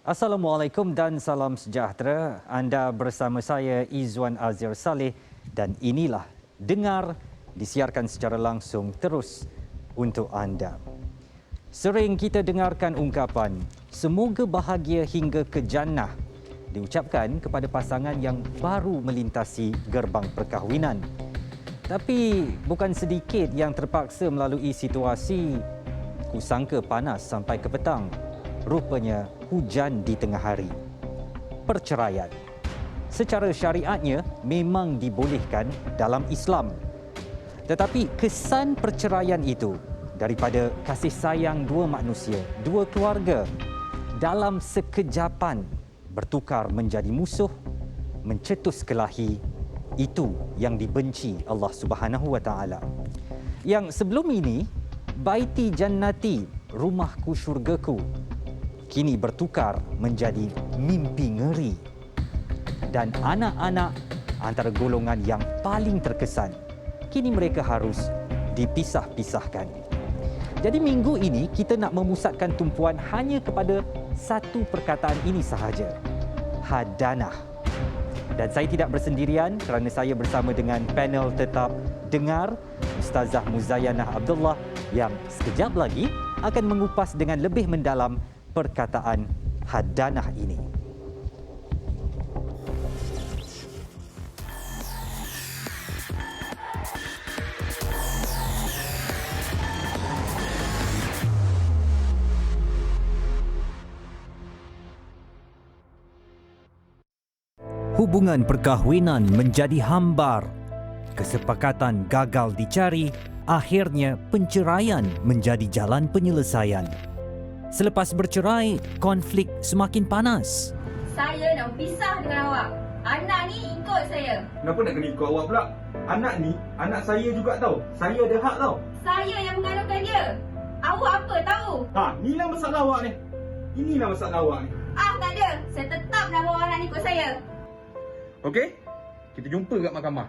Assalamualaikum dan salam sejahtera. Anda bersama saya Izwan Azir Saleh dan inilah Dengar disiarkan secara langsung terus untuk anda. Sering kita dengarkan ungkapan semoga bahagia hingga ke jannah diucapkan kepada pasangan yang baru melintasi gerbang perkahwinan. Tapi bukan sedikit yang terpaksa melalui situasi kusangka panas sampai ke petang. Rupanya hujan di tengah hari. Perceraian. Secara syariatnya memang dibolehkan dalam Islam. Tetapi kesan perceraian itu daripada kasih sayang dua manusia, dua keluarga dalam sekejapan bertukar menjadi musuh, mencetus kelahi, itu yang dibenci Allah Subhanahu Wa Taala. Yang sebelum ini, baiti jannati, rumahku syurgaku, kini bertukar menjadi mimpi ngeri. Dan anak-anak antara golongan yang paling terkesan, kini mereka harus dipisah-pisahkan. Jadi minggu ini kita nak memusatkan tumpuan hanya kepada satu perkataan ini sahaja. Hadanah. Dan saya tidak bersendirian kerana saya bersama dengan panel tetap Dengar, Ustazah Muzayanah Abdullah yang sekejap lagi akan mengupas dengan lebih mendalam perkataan hadanah ini. Hubungan perkahwinan menjadi hambar. Kesepakatan gagal dicari, akhirnya penceraian menjadi jalan penyelesaian. Selepas bercerai, konflik semakin panas. Saya nak pisah dengan awak. Anak ni ikut saya. Kenapa nak kena ikut awak pula? Anak ni, anak saya juga tahu. Saya ada hak tau. Saya yang mengandungkan dia. Awak apa tahu? Inilah masalah awak ni. Inilah masalah awak ni. Tak ada. Saya tetap nak bawa anak ni ikut saya. Okey? Kita jumpa kat mahkamah.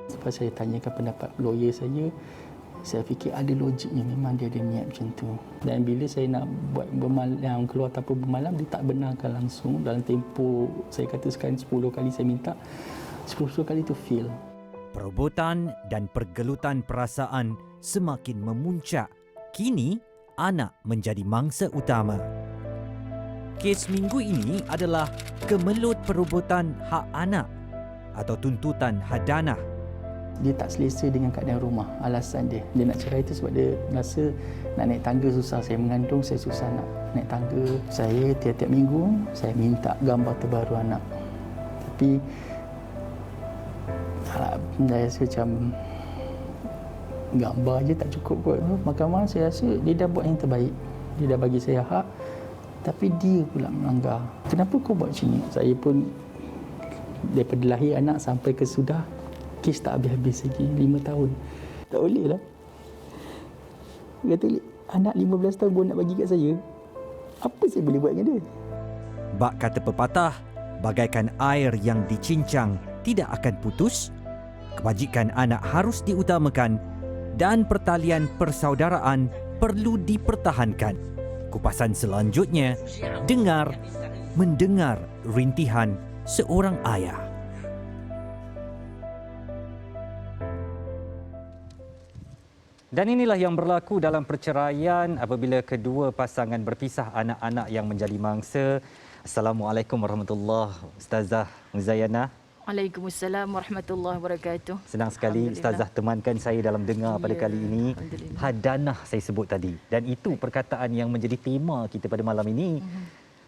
Sebab saya tanyakan pendapat lawyer saya fikir ada logiknya, memang dia ada niat macam tu. Dan bila saya nak buat bermalam, keluar tanpa bermalam, dia tak benarkan langsung. Dalam tempoh, saya kata sekarang 10 kali saya minta, 10 kali tu fail. Perobotan dan pergelutan perasaan semakin memuncak. Kini, anak menjadi mangsa utama. Kes minggu ini adalah kemelut perobotan hak anak atau tuntutan hadanah. Dia tak selesa dengan keadaan rumah. Alasan dia nak cerai itu sebab dia rasa nak naik tangga susah. Saya mengandung, saya susah nak naik tangga. Saya tiap-tiap minggu, saya minta gambar terbaru anak. Tapi saya rasa macam gambar je tak cukup kot. Mahkamah saya rasa dia dah buat yang terbaik. Dia dah bagi saya hak. Tapi dia pula melanggar. Kenapa kau buat macam ni? Saya pun daripada lahir anak sampai ke sudah, kes tak habis-habis lagi, 5 tahun. Tak boleh lah. Kata anak 15 tahun pun nak bagi kat saya. Apa saya boleh buat dengan dia? Bak kata pepatah, bagaikan air yang dicincang tidak akan putus, kebajikan anak harus diutamakan dan pertalian persaudaraan perlu dipertahankan. Kupasan selanjutnya, mendengar rintihan seorang ayah. Dan inilah yang berlaku dalam perceraian apabila kedua pasangan berpisah, anak-anak yang menjadi mangsa. Assalamualaikum warahmatullahi wabarakatuh. Ustazah Muzayanah. Waalaikumsalam warahmatullahi wabarakatuh. Senang sekali Ustazah temankan saya dalam Dengar pada kali ini. Hadanah saya sebut tadi. Dan itu perkataan yang menjadi tema kita pada malam ini.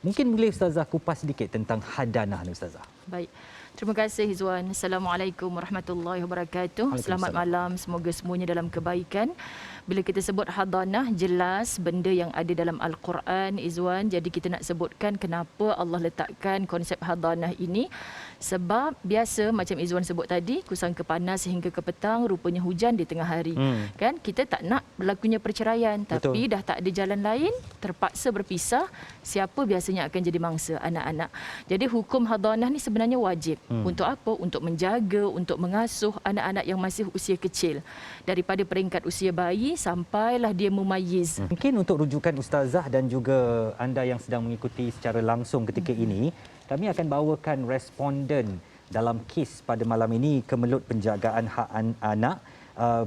Mungkin boleh Ustazah kupas sedikit tentang hadanah ni Ustazah. Baik. Terima kasih Izwan. Assalamualaikum warahmatullahi wabarakatuh. Selamat malam. Semoga semuanya dalam kebaikan. Bila kita sebut hadanah, jelas benda yang ada dalam Al-Quran, Izwan. Jadi kita nak sebutkan kenapa Allah letakkan konsep hadanah ini. Sebab biasa macam Izwan sebut tadi, kusangka panas hingga ke petang, rupanya hujan di tengah hari. Kan kita tak nak berlakunya perceraian. Betul. Tapi dah tak ada jalan lain, terpaksa berpisah. Siapa biasanya akan jadi mangsa? Anak-anak. Jadi hukum hadanah ni sebenarnya sebenarnya wajib. Untuk apa? Untuk menjaga, untuk mengasuh anak-anak yang masih usia kecil. Daripada peringkat usia bayi sampailah dia memayyiz. Mungkin untuk rujukan Ustazah dan juga anda yang sedang mengikuti secara langsung ketika ini, kami akan bawakan responden dalam kes pada malam ini, Kemelut Penjagaan Hak Anak.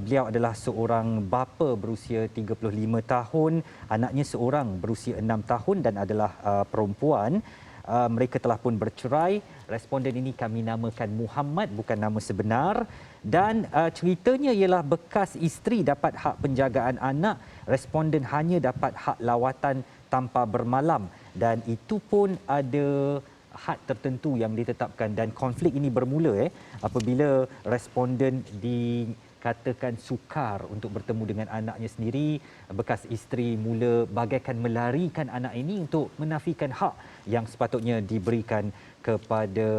Beliau adalah seorang bapa berusia 35 tahun, anaknya seorang berusia 6 tahun dan adalah perempuan. Mereka telah pun bercerai. Responden ini kami namakan Muhammad, bukan nama sebenar. Dan ceritanya ialah bekas isteri dapat hak penjagaan anak, responden hanya dapat hak lawatan tanpa bermalam. Dan itu pun ada had tertentu yang ditetapkan, dan konflik ini bermula apabila responden dikatakan sukar untuk bertemu dengan anaknya sendiri. Bekas isteri mula bagaikan melarikan anak ini untuk menafikan hak yang sepatutnya diberikan kepada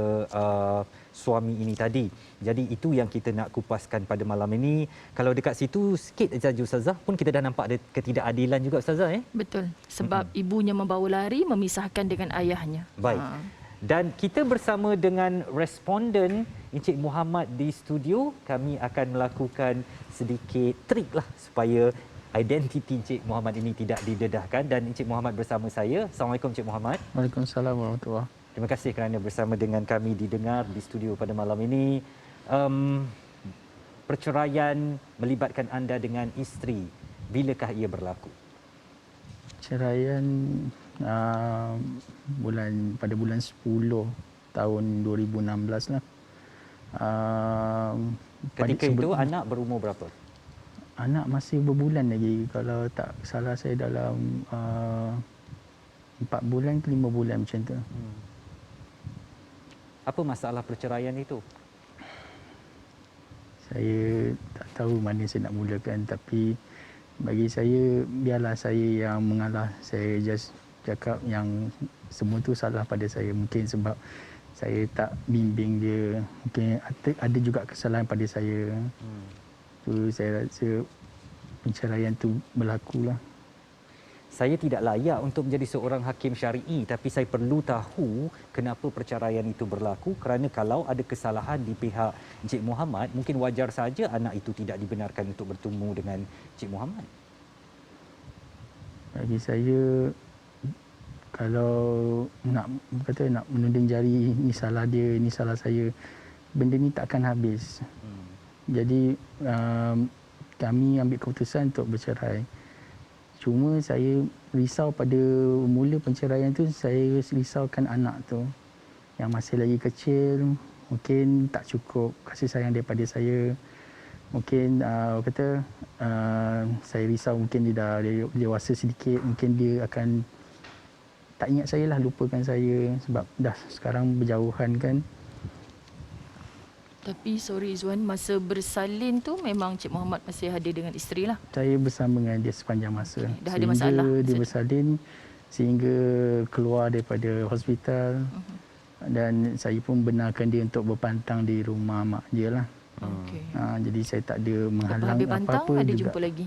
suami ini tadi. Jadi itu yang kita nak kupaskan pada malam ini. Kalau dekat situ sikit saja Ustazah pun kita dah nampak ada ketidakadilan juga Ustazah. Betul. Sebab ibunya membawa lari, memisahkan dengan ayahnya. Baik. Dan kita bersama dengan responden Encik Muhammad di studio. Kami akan melakukan sedikit trik lah supaya identiti Encik Muhammad ini tidak didedahkan. Dan Encik Muhammad bersama saya. Assalamualaikum Encik Muhammad. Waalaikumsalam warahmatullahi. Terima kasih kerana bersama dengan kami didengar di studio pada malam ini. Perceraian melibatkan anda dengan isteri. Bilakah ia berlaku? Perceraian pada bulan 10 tahun 2016 lah. Ketika itu anak berumur berapa? Anak masih berbulan lagi, kalau tak salah saya dalam 4 bulan ke 5 bulan macam tu. Apa masalah perceraian itu? Saya tak tahu mana saya nak mulakan, tapi bagi saya biarlah saya yang mengalah. Saya just cakap yang semua tu salah pada saya. Mungkin sebab saya tak bimbing dia. Mungkin ada juga kesalahan pada saya. Tu saya rasa perceraian tu berlaku lah. Saya tidak layak untuk menjadi seorang hakim syar'i, tapi saya perlu tahu kenapa perceraian itu berlaku, kerana kalau ada kesalahan di pihak Encik Muhammad, mungkin wajar saja anak itu tidak dibenarkan untuk bertemu dengan Encik Muhammad. Bagi saya, kalau nak menuding jari ni salah dia, ni salah saya, benda ni tak akan habis. Jadi kami ambil keputusan untuk bercerai. Cuma saya risau pada mula perceraian tu, saya risaukan anak tu yang masih lagi kecil, mungkin tak cukup kasih sayang daripada saya. Mungkin saya risau mungkin dia dah dewasa sedikit, mungkin dia akan tak ingat saya lah, lupakan saya sebab dah sekarang berjauhan kan. Tapi sorry Izwan, masa bersalin tu memang Cik Muhammad masih ada dengan isteri lah. Saya bersama dengan dia sepanjang masa. Dah ada masalah. Sehingga dia bersalin, sehingga keluar daripada hospital. Dan saya pun benarkan dia untuk berpantang di rumah mak dia lah. Okay. Jadi saya tak ada menghalang Lepas habis pantang apa-apa ada juga. jumpa lagi?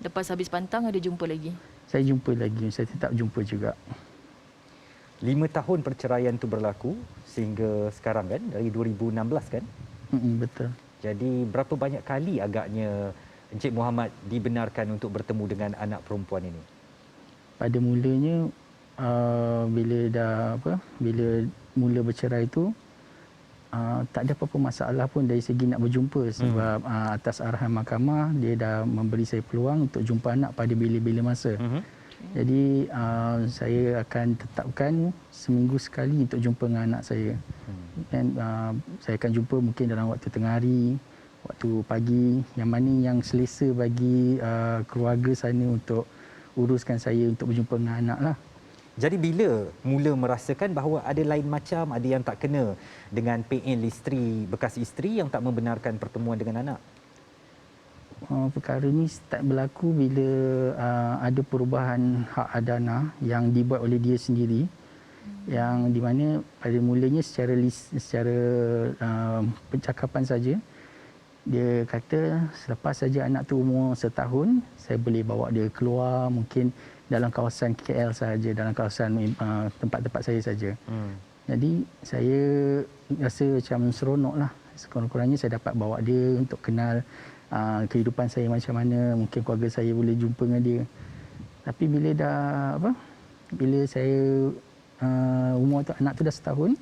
Lepas habis pantang ada jumpa lagi? Saya jumpa lagi, saya tetap jumpa juga. 5 tahun perceraian itu berlaku sehingga sekarang kan, dari 2016 kan? Betul. Jadi berapa banyak kali agaknya Encik Muhammad dibenarkan untuk bertemu dengan anak perempuan ini? Pada mulanya bila mula bercerai tu tak ada apa-apa masalah pun dari segi nak berjumpa, sebab atas arahan mahkamah dia dah memberi saya peluang untuk jumpa anak pada bila-bila masa. Jadi saya akan tetapkan seminggu sekali untuk jumpa dengan anak saya. Dan saya akan jumpa mungkin dalam waktu tengah hari, waktu pagi, yang mana yang selesa bagi keluarga sana untuk uruskan saya untuk berjumpa dengan anak lah. Jadi bila mula merasakan bahawa ada lain macam, ada yang tak kena dengan PN isteri, bekas isteri yang tak membenarkan pertemuan dengan anak? Perkara ni start berlaku bila ada perubahan hak adana yang dibuat oleh dia sendiri, yang di mana pada mulanya secara percakapan saja dia kata selepas saja anak tu umur setahun, saya boleh bawa dia keluar, mungkin dalam kawasan KL saja, dalam kawasan tempat-tempat saya saja. Jadi saya rasa macam seronok lah. Sekurang-kurangnya saya dapat bawa dia untuk kenal kehidupan saya macam mana. Mungkin keluarga saya boleh jumpa dengan dia. Tapi bila saya umur tu, anak tu dah setahun,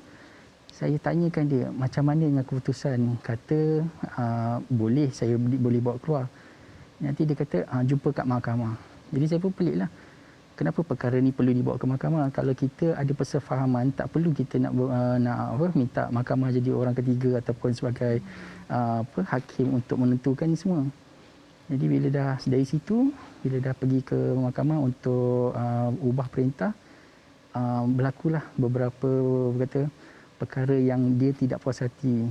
saya tanyakan dia macam mana dengan keputusan. Kata saya boleh bawa keluar. Nanti dia kata jumpa kat mahkamah. Jadi saya pun pelik lah. Kenapa perkara ni perlu dibawa ke mahkamah? Kalau kita ada persefahaman, tak perlu kita nak minta mahkamah jadi orang ketiga ataupun sebagai hakim untuk menentukan ni semua. Jadi bila dah dari situ, bila dah pergi ke mahkamah untuk ubah perintah, berlakulah beberapa perkara yang dia tidak puas hati.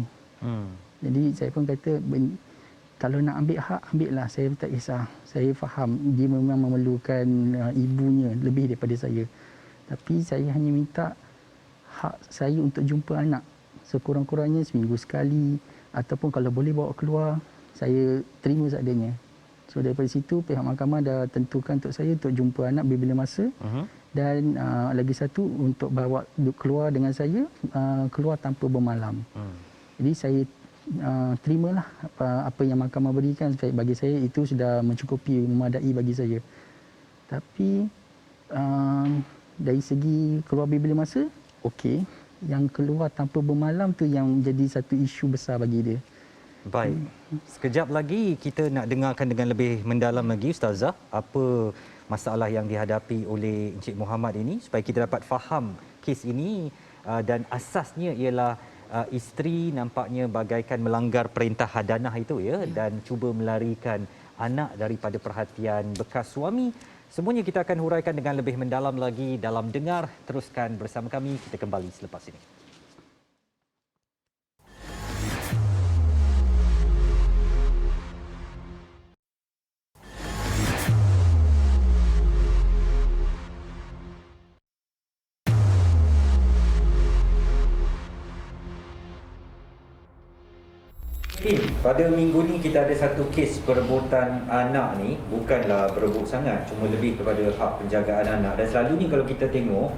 Jadi saya pun kata, kalau nak ambil hak, ambillah. Saya tak kisah. Saya faham dia memang memerlukan ibunya lebih daripada saya. Tapi saya hanya minta hak saya untuk jumpa anak. Sekurang-kurangnya seminggu sekali. Ataupun kalau boleh bawa keluar, saya terima seadanya. So daripada situ, pihak mahkamah dah tentukan untuk saya untuk jumpa anak bila masa. Dan lagi satu, untuk bawa keluar dengan saya, keluar tanpa bermalam. Jadi saya terimalah apa yang mahkamah berikan. Bagi saya itu sudah mencukupi, memadai bagi saya. Tapi dari segi keluar bila masa, okey. Yang keluar tanpa bermalam tu yang jadi satu isu besar bagi dia. Baik. Sekejap lagi kita nak dengarkan dengan lebih mendalam lagi Ustazah apa masalah yang dihadapi oleh Encik Muhammad ini supaya kita dapat faham kes ini dan asasnya ialah isteri nampaknya bagaikan melanggar perintah hadanah itu ya dan cuba melarikan anak daripada perhatian bekas suami. Semuanya kita akan huraikan dengan lebih mendalam lagi dalam Dengar. Teruskan bersama kami, kita kembali selepas ini. Pada minggu ni kita ada satu kes perebutan anak ni, bukanlah berebut sangat, cuma lebih kepada hak penjagaan anak. Dan selalu ni kalau kita tengok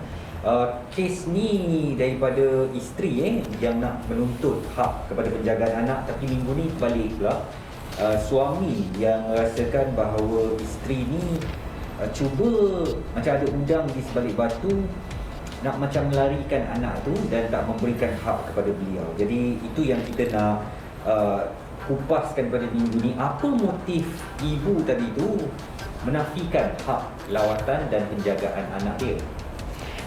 kes ni daripada isteri yang nak menuntut hak kepada penjagaan anak, tapi minggu ni balik pula suami yang merasakan bahawa isteri ni cuba macam ada udang di sebalik batu nak macam melarikan anak tu dan tak memberikan hak kepada beliau. Jadi itu yang kita nak kupaskan pada minggu ni, apa motif ibu tadi tu menafikan hak lawatan dan penjagaan anak dia.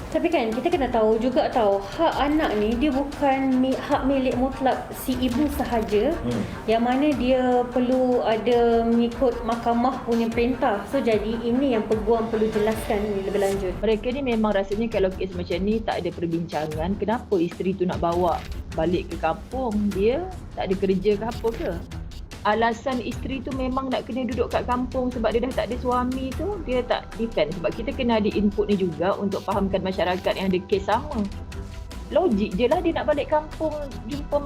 Tapi kan kita kena tahu juga hak anak ni dia bukan hak milik mutlak si ibu sahaja. Yang mana dia perlu ada mengikut mahkamah punya perintah. So jadi ini yang peguam perlu jelaskan lebih lanjut. Mereka ni memang rasanya kalau kes macam ni tak ada perbincangan, kenapa isteri tu nak bawa balik ke kampung? Dia tak ada kerja ke apa ke? Alasan isteri tu memang nak kena duduk kat kampung sebab dia dah tak ada suami tu, dia tak defend. Sebab kita kena ada input ni juga untuk fahamkan masyarakat yang ada kes sama. Logik je lah dia nak balik kampung jumpa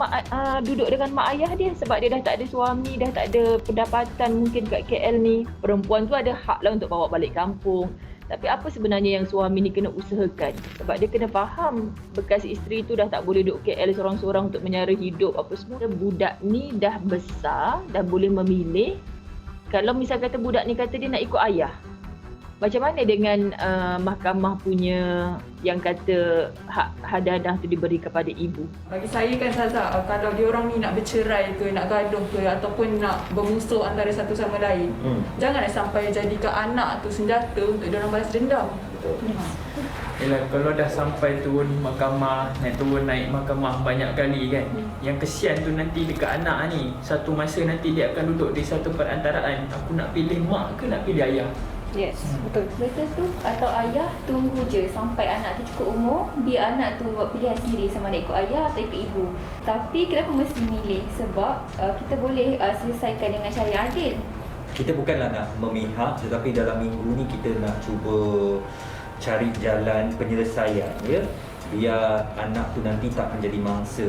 duduk dengan mak ayah dia sebab dia dah tak ada suami, dah tak ada pendapatan mungkin kat KL ni. Perempuan tu ada hak lah untuk bawa balik kampung. Tapi apa sebenarnya yang suami ni kena usahakan? Sebab dia kena faham bekas isteri tu dah tak boleh duduk KL seorang-seorang untuk menyara hidup apa semua. Budak ni dah besar, dah boleh memilih. Kalau misal kata budak ni kata dia nak ikut ayah, macam mana dengan mahkamah punya yang kata hak hadanah tu diberi kepada ibu? Bagi saya kan Saza, kalau diorang ni nak bercerai ke, nak gaduh ke ataupun nak bermusuh antara satu sama lain, janganlah sampai jadikan anak tu senjata untuk diorang balas dendam. Yalah, kalau dah sampai turun mahkamah, naik mahkamah banyak kali kan, yang kesian tu nanti dekat anak ni, satu masa nanti dia akan duduk di satu perantaraan, aku nak pilih mak ke nak pilih ayah. Yes, betul. Betul tu, atau ayah tunggu je sampai anak tu cukup umur, biar anak tu buat pilihan sendiri sama nak ikut ayah atau ikut ibu. Tapi kenapa mesti milih? Sebab kita boleh selesaikan dengan cara yang adil. Kita bukanlah nak memihak, tetapi dalam minggu ni kita nak cuba cari jalan penyelesaian ya. Biar anak tu nanti tak menjadi mangsa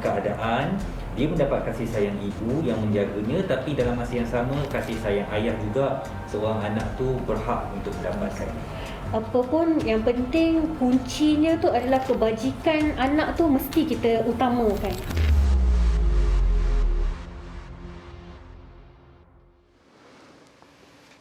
keadaan. Dia mendapat kasih sayang ibu yang menjaganya, tapi dalam masa yang sama kasih sayang ayah juga. Seorang anak tu berhak untuk mendapatkan. Apa pun yang penting kuncinya tu adalah kebajikan anak tu mesti kita utamakan.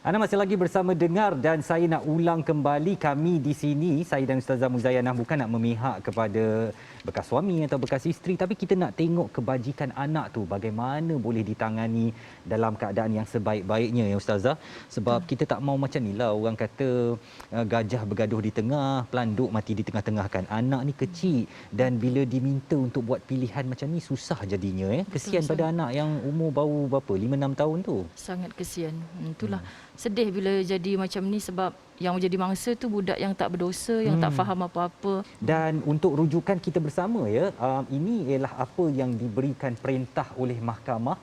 Anda masih lagi bersama Dengar dan saya nak ulang kembali kami di sini, saya dan Ustazah Muzayanah bukan nak memihak kepada bekas suami atau bekas isteri, tapi kita nak tengok kebajikan anak tu bagaimana boleh ditangani dalam keadaan yang sebaik-baiknya ya Ustazah. Sebab kita tak mau macam ni lah, orang kata gajah bergaduh di tengah, pelanduk mati di tengah-tengah kan. Anak ni kecil dan bila diminta untuk buat pilihan macam ni susah jadinya ya. Kesian pada anak yang umur baru berapa 5-6 tahun tu. Sangat kesian. Itulah. Sedih bila jadi macam ni sebab yang menjadi mangsa tu budak yang tak berdosa, yang tak faham apa-apa. Dan untuk rujukan kita bersama ya, ini ialah apa yang diberikan perintah oleh mahkamah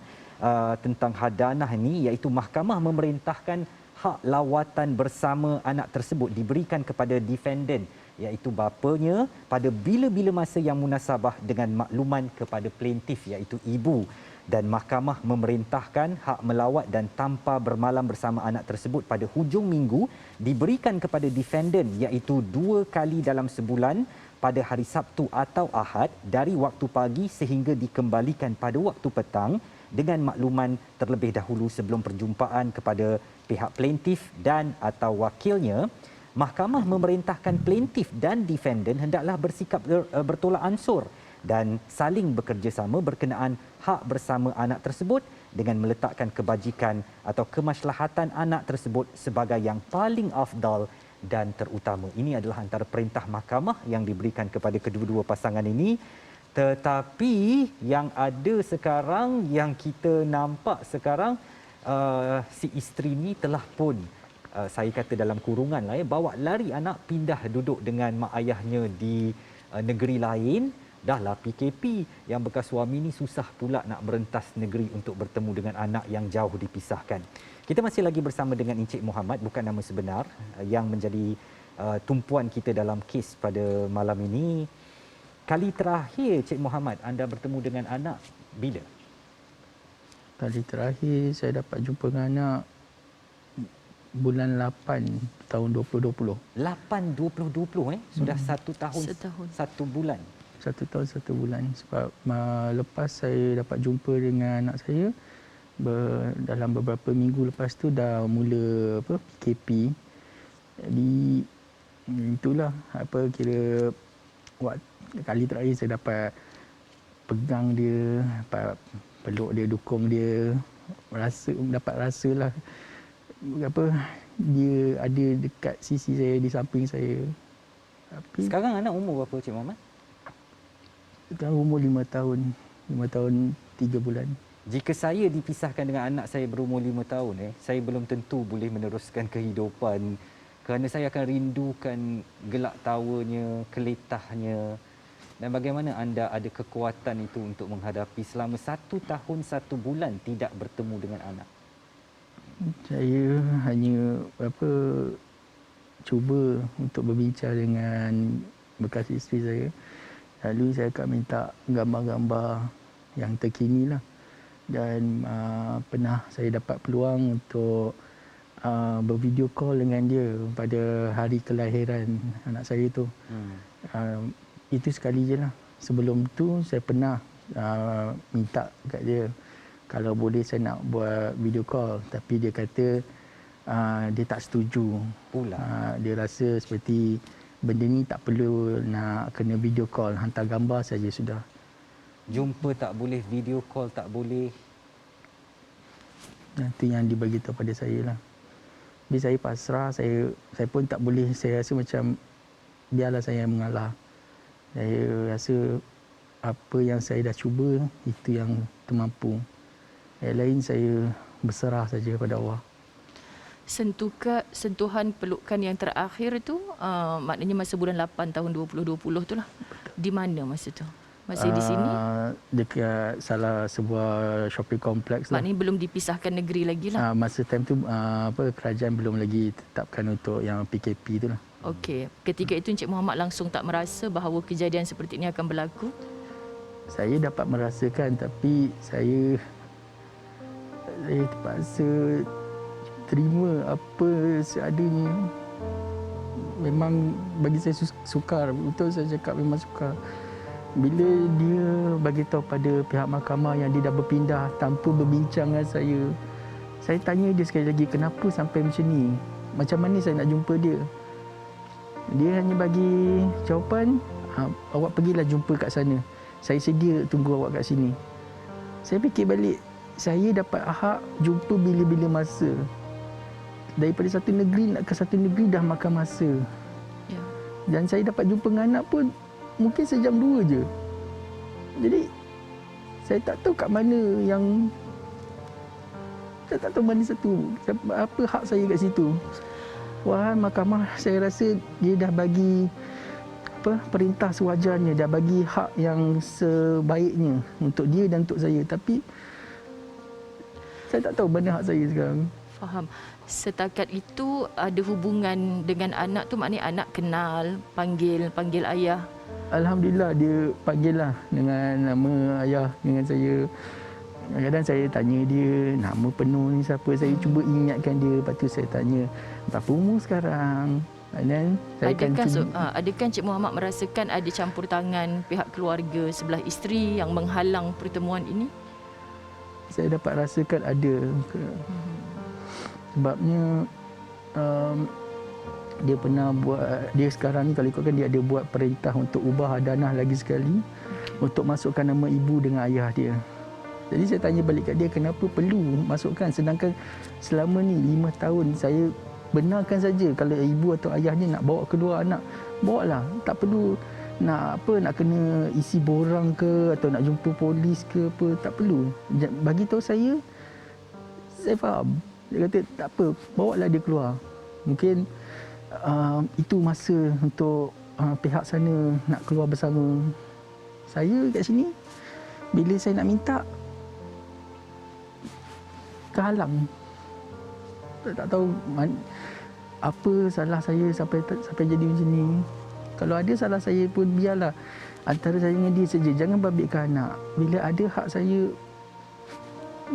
tentang hadanah ini, iaitu mahkamah memerintahkan hak lawatan bersama anak tersebut diberikan kepada defendant iaitu bapanya pada bila-bila masa yang munasabah dengan makluman kepada plaintiff iaitu ibu. Dan mahkamah memerintahkan hak melawat dan tanpa bermalam bersama anak tersebut pada hujung minggu diberikan kepada defendant iaitu 2 kali dalam sebulan pada hari Sabtu atau Ahad dari waktu pagi sehingga dikembalikan pada waktu petang dengan makluman terlebih dahulu sebelum perjumpaan kepada pihak plaintiff dan atau wakilnya. Mahkamah memerintahkan plaintiff dan defendant hendaklah bersikap bertolak ansur dan saling bekerjasama berkenaan hak bersama anak tersebut dengan meletakkan kebajikan atau kemaslahatan anak tersebut sebagai yang paling afdal dan terutama. Ini adalah antara perintah mahkamah yang diberikan kepada kedua-dua pasangan ini. Tetapi yang ada sekarang, yang kita nampak sekarang, si isteri ni telah pun saya kata dalam kurungan lah ya, bawa lari anak pindah duduk dengan mak ayahnya di negeri lain. Dahlah PKP, yang bekas suami ni susah pula nak berentas negeri untuk bertemu dengan anak yang jauh dipisahkan. Kita masih lagi bersama dengan Encik Muhammad, bukan nama sebenar, yang menjadi tumpuan kita dalam kes pada malam ini. Kali terakhir Encik Muhammad anda bertemu dengan anak bila? Kali terakhir saya dapat jumpa dengan anak bulan 8 tahun 2020. 8 2020 sudah 1 tahun Setahun. 1 bulan. 1 tahun 1 bulan sebab lepas saya dapat jumpa dengan anak saya dalam beberapa minggu lepas tu dah mula PKP. Jadi itulah kira kali terakhir saya dapat pegang dia, dapat peluk dia, dukung dia, dapat rasalah dia ada dekat sisi saya, di samping saya. Tapi Sekarang anak umur berapa Cik Muhammad? sekarang umur 5 tahun. 5 tahun 3 bulan. Jika saya dipisahkan dengan anak saya berumur 5 tahun, saya belum tentu boleh meneruskan kehidupan kerana saya akan rindukan gelak tawanya, keletahnya. Dan bagaimana anda ada kekuatan itu untuk menghadapi selama 1 tahun 1 bulan tidak bertemu dengan anak? Saya hanya cuba untuk berbincang dengan bekas isteri saya. Lalu saya akan minta gambar-gambar yang terkini lah. Dan pernah saya dapat peluang untuk bervideo call dengan dia pada hari kelahiran anak saya tu. Itu sekali je lah. Sebelum tu saya pernah minta kat dia kalau boleh saya nak buat video call. Tapi dia kata dia tak setuju. Pula. Dia rasa seperti benda ni tak perlu nak kena video call, hantar gambar saja sudah. Jumpa tak boleh, video call tak boleh. Itu yang dibagi tahu pada saya lah. Tapi saya pasrah, saya pun tak boleh, saya rasa macam biarlah saya mengalah. Saya rasa apa yang saya dah cuba itu yang termampu. Yang lain saya berserah saja pada Allah. Sentuhan pelukan yang terakhir tu maknanya masa bulan 8 tahun 2020 tu lah. Di mana masa tu? Masih di sini? Dekat salah sebuah shopping kompleks lah. Maknanya belum dipisahkan negeri lagi lah. Masa time tu kerajaan belum lagi tetapkan untuk yang PKP tu lah. Okey. Ketika itu Encik Muhammad langsung tak merasa bahawa kejadian seperti ini akan berlaku? Saya dapat merasakan tapi saya terpaksa terima apa seadanya. memang bagi saya sukar. Betul saya cakap memang sukar. Bila dia bagi tahu pada pihak mahkamah yang dia dah berpindah tanpa berbincang dengan saya tanya dia sekali lagi, kenapa sampai macam ni? Macam mana saya nak jumpa dia? Dia hanya bagi jawapan, awak pergilah jumpa kat sana. Saya sedia tunggu awak kat sini. Saya fikir balik, saya dapat hak jumpa bila-bila masa. Daripada satu negeri nak ke satu negeri dah makan masa. Ya. Dan saya dapat jumpa dengan anak pun mungkin sejam 2 je. Jadi saya tak tahu kat mana yang, saya tak tahu mana satu, apa hak saya kat situ. Wah, mahkamah saya rasa dia dah bagi perintah sewajarnya, dah bagi hak yang sebaiknya untuk dia dan untuk saya. Tapi saya tak tahu mana hak saya sekarang. Faham. Setakat itu ada hubungan dengan anak tu, maknanya anak kenal, panggil ayah. Alhamdulillah dia panggil lah dengan nama ayah dengan saya. Kadang-kadang saya tanya dia nama penuh ni siapa. Saya cuba ingatkan dia. Lepas tu saya tanya berapa umur sekarang. Dan saya Adakah Encik Muhammad merasakan ada campur tangan pihak keluarga sebelah isteri yang menghalang pertemuan ini? Saya dapat rasakan ada. Sebabnya dia pernah buat, dia sekarang ni kalau ikutkan dia ada buat perintah untuk ubah hadanah lagi sekali untuk masukkan nama ibu dengan ayah dia. Jadi saya tanya balik kat dia, kenapa perlu masukkan, sedangkan selama ni 5 tahun saya benarkan saja kalau ibu atau ayahnya nak bawa kedua anak, bawalah, tak perlu nak kena isi borang ke atau nak jumpa polis ke apa, tak perlu. Bagi tahu saya faham. Dia kata tak apa, bawalah dia keluar. Mungkin itu masa untuk pihak sana nak keluar bersama saya kat sini. Bila saya nak minta, kehalang. Tak tahu apa salah saya sampai jadi macam ni. Kalau ada salah saya pun biarlah antara saya dengan dia saja, jangan babitkan anak. Bila ada hak saya,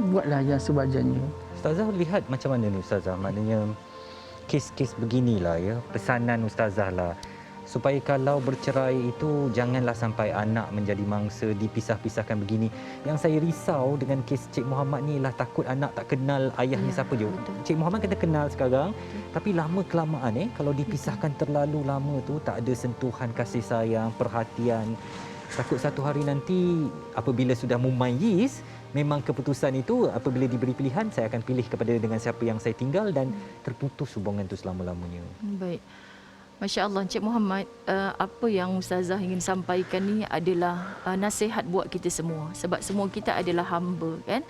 buatlah yang sewajarnya. Ustazah lihat macam mana ni Ustazah? Maknanya kes-kes beginilah ya, pesanan Ustazah lah, supaya kalau bercerai itu janganlah sampai anak menjadi mangsa, dipisah-pisahkan begini. Yang saya risau dengan kes Cik Muhammad ni lah, takut anak tak kenal ayah ni siapa je. Cik Muhammad kita kenal sekarang, tapi lama kelamaan kalau dipisahkan terlalu lama tu, tak ada sentuhan kasih sayang, perhatian. Takut satu hari nanti apabila sudah mumayyiz, memang keputusan itu apabila diberi pilihan, saya akan pilih kepada dengan siapa yang saya tinggal, dan terputus hubungan itu selama-lamanya. Baik. Masya Allah, Encik Muhammad, apa yang Ustazah ingin sampaikan ni adalah nasihat buat kita semua. Sebab semua kita adalah hamba, kan?